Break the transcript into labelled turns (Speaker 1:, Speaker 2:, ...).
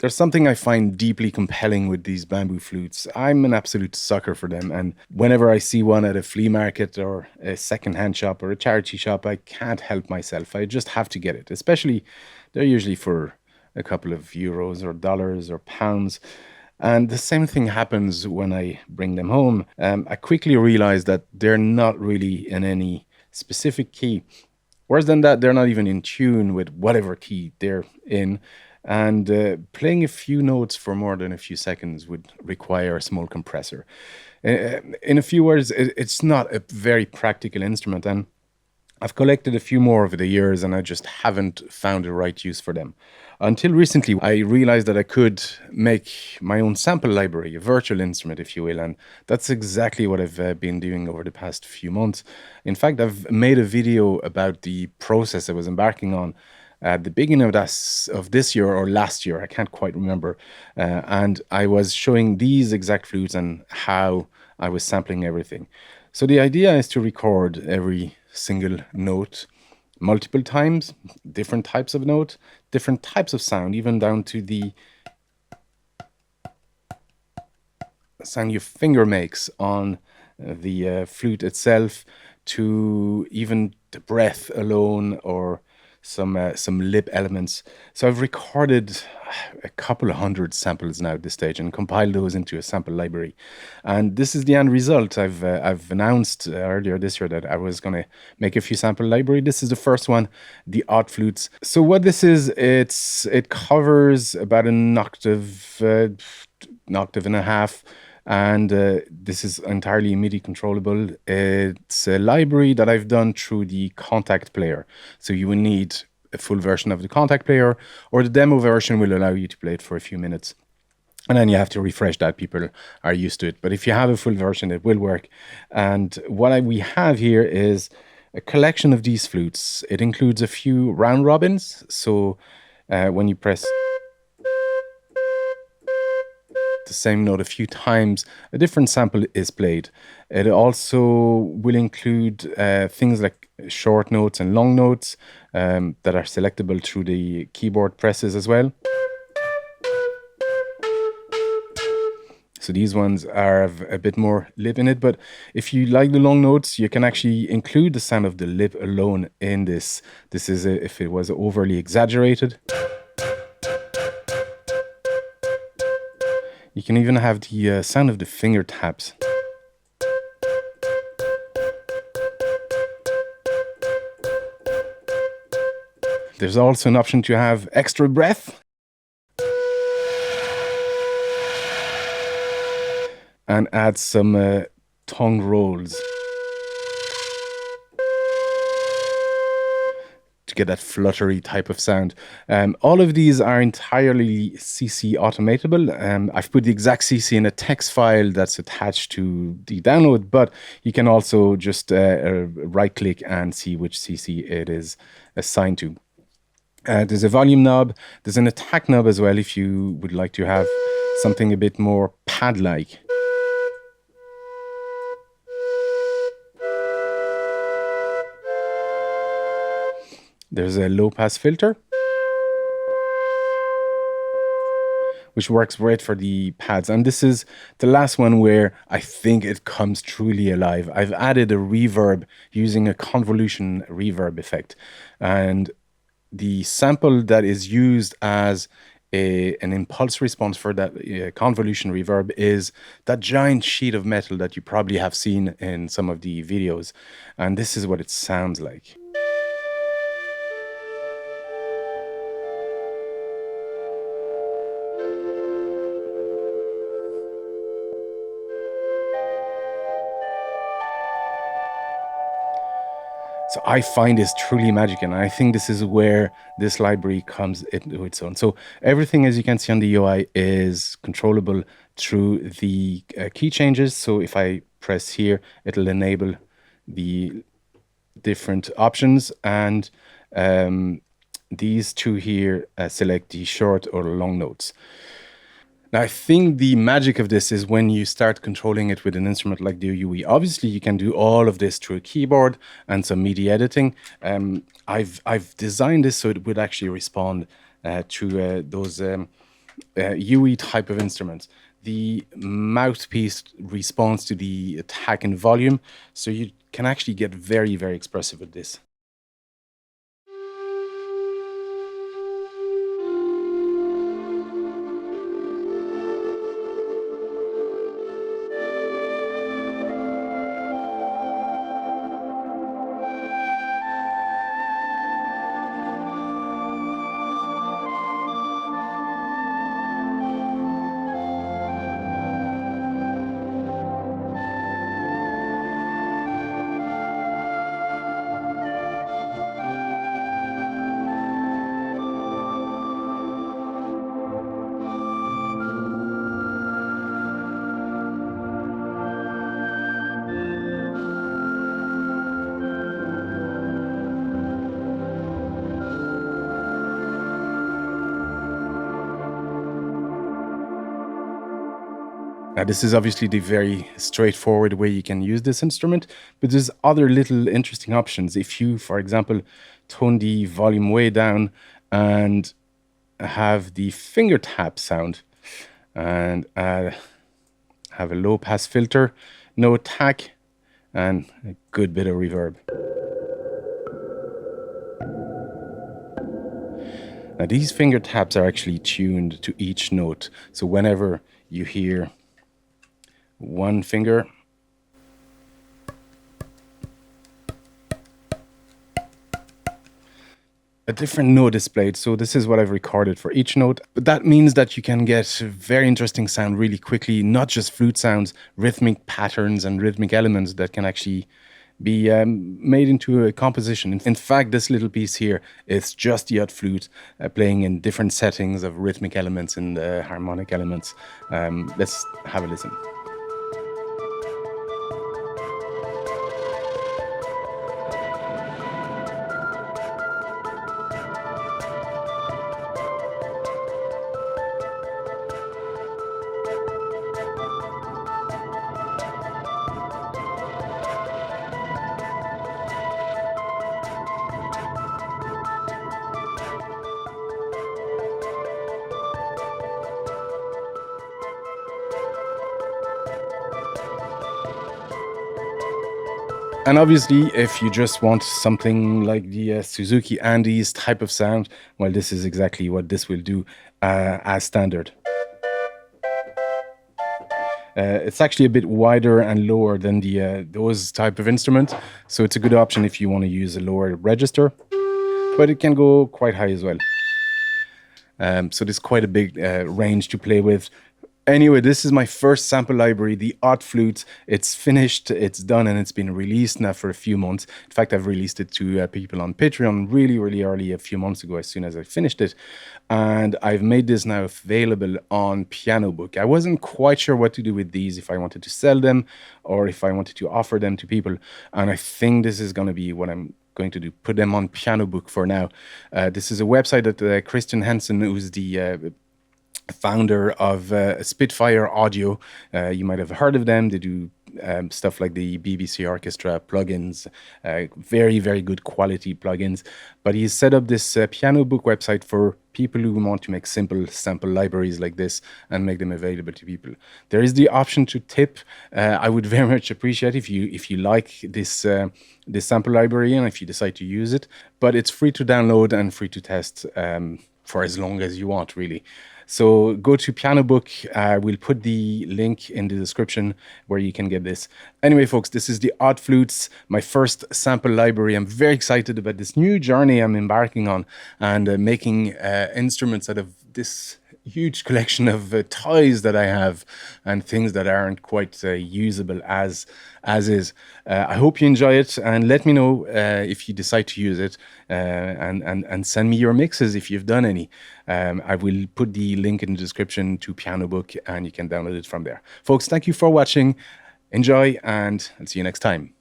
Speaker 1: There's something I find deeply compelling with these bamboo flutes. I'm an absolute sucker for them, and whenever I see one at a flea market or a secondhand shop or a charity shop, I can't help myself. I just have to get it, especially they're usually for a couple of euros or dollars or pounds. And the same thing happens when I bring them home. I quickly realize that they're not really in any specific key. Worse than that, they're not even in tune with whatever key they're in. And playing a few notes for more than a few seconds would require a small compressor. In a few words, it's not a very practical instrument. And I've collected a few more over the years and I just haven't found the right use for them. Until recently, I realized that I could make my own sample library, a virtual instrument, if you will. And that's exactly what I've been doing over the past few months. In fact, I've made a video about the process I was embarking on at the beginning of this year or last year. I can't quite remember. And I was showing these exact flutes and how I was sampling everything. So the idea is to record every single note multiple times, different types of note, different types of sound, even down to the sound your finger makes on the flute itself, to even the breath alone or some lip elements. So I've recorded a couple of hundred samples now at this stage and compiled those into a sample library. And this is the end result. I've announced earlier this year that I was going to make a few sample library. This is the first one, the OddFlutes. So what this is, it covers about an octave, an octave and a half. And this is entirely MIDI controllable. It's a library that I've done through the Contact Player. So you will need a full version of the Contact Player, or the demo version will allow you to play it for a few minutes. And then you have to refresh that. People are used to it. But if you have a full version, it will work. And what we have here is a collection of these flutes. It includes a few round robins. So when you press the same note a few times, a different sample is played. It also will include things like short notes and long notes that are selectable through the keyboard presses as well. So these ones have a bit more lip in it, but if you like the long notes, you can actually include the sound of the lip alone in this. This is if it was overly exaggerated. You can even have the sound of the finger taps. There's also an option to have extra breath. And add some tongue rolls to get that fluttery type of sound. All of these are entirely CC automatable. I've put the exact CC in a text file that's attached to the download, but you can also just right click and see which CC it is assigned to. There's a volume knob, there's an attack knob as well if you would like to have something a bit more pad-like. There's a low pass filter, which works great for the pads. And this is the last one where I think it comes truly alive. I've added a reverb using a convolution reverb effect. And the sample that is used as an impulse response for that convolution reverb is that giant sheet of metal that you probably have seen in some of the videos. And this is what it sounds like. So I find this truly magic, and I think this is where this library comes into its own. So everything, as you can see on the UI, is controllable through the key changes. So if I press here, it'll enable the different options, and these two here select the short or long notes. Now, I think the magic of this is when you start controlling it with an instrument like the UE. Obviously, you can do all of this through a keyboard and some MIDI editing. I've designed this so it would actually respond to those UE type of instrument. The mouthpiece responds to the attack and volume, so you can actually get very, very expressive with this. Now, this is obviously the very straightforward way you can use this instrument, but there's other little interesting options. If you, for example, tone the volume way down and have the finger tap sound and have a low pass filter, no attack, and a good bit of reverb. Now, these finger taps are actually tuned to each note. So whenever you hear one finger, a different note displayed. So this is what I've recorded for each note. But that means that you can get very interesting sound really quickly, not just flute sounds, rhythmic patterns and rhythmic elements that can actually be made into a composition. In fact, this little piece here is just the OddFlute playing in different settings of rhythmic elements and harmonic elements. Let's have a listen. And obviously, if you just want something like the Suzuki Andes type of sound, well, this is exactly what this will do as standard. It's actually a bit wider and lower than the those type of instruments, so it's a good option if you want to use a lower register, but it can go quite high as well. So there's quite a big range to play with. Anyway, this is my first sample library, the OddFlutes. It's finished, it's done, and it's been released now for a few months. In fact, I've released it to people on Patreon really, really early, a few months ago, as soon as I finished it. And I've made this now available on Piano Book. I wasn't quite sure what to do with these, if I wanted to sell them or if I wanted to offer them to people. And I think this is going to be what I'm going to do, put them on Piano Book for now. This is a website that Christian Hansen, who's the founder of Spitfire Audio. You might have heard of them. They do stuff like the BBC Orchestra plugins, very, very good quality plugins. But he's set up this Piano Book website for people who want to make simple sample libraries like this and make them available to people. There is the option to tip. I would very much appreciate if you like this this sample library and if you decide to use it. But it's free to download and free to test for as long as you want, really. So go to Piano Book. We'll put the link in the description where you can get this. Anyway, folks, this is the OddFlutes, my first sample library. I'm very excited about this new journey I'm embarking on and making instruments out of this huge collection of toys that I have and things that aren't quite usable as is. I hope you enjoy it, and let me know if you decide to use it, and send me your mixes if you've done any. I will put the link in the description to Piano Book and you can download it from there. Folks, thank you for watching. Enjoy, and I'll see you next time.